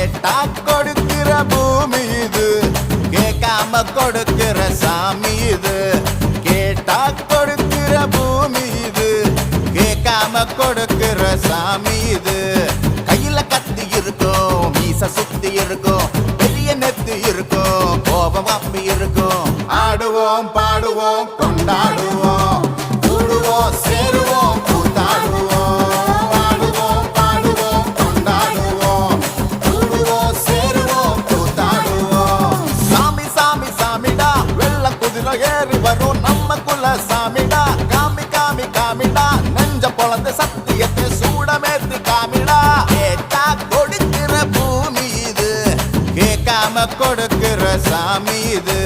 கேட்டா கொடுக்கிற பூமி இது, கேட்காம கொடுக்கிற சாமி இது. கேட்டா கொடுக்கிற பூமி இது, கேட்காம கொடுக்கிற சாமி இது. கையில கத்தி இருக்கும், மீச சுத்தி இருக்கும், பெரிய நெத்தி இருக்கும், கோபம் அப்பி இருக்கும். ஆடுவோம் பாடுவோம் கொண்டாடுவோம், கூடுவோம் சேருவோம் கூத்தாடுவோம். ஆடுவோம் பாடுவோம் கொண்டாடுவோம், கூடுவோம் சேருவோம் கூத்தாடுவோம். சாமி சாமி சாமிடா, வெள்ள குதிரை ஏறி வரும் நம்ம குல சாமிடா. காமி காமி காமிடா, நெஞ்ச பொழந்த சத்தியத்தை சூடமேத்தி காமிடா. கேட்டா கொடுக்கிற பூமி இது, கேட்காம கொடுக்கிற சாமி இது.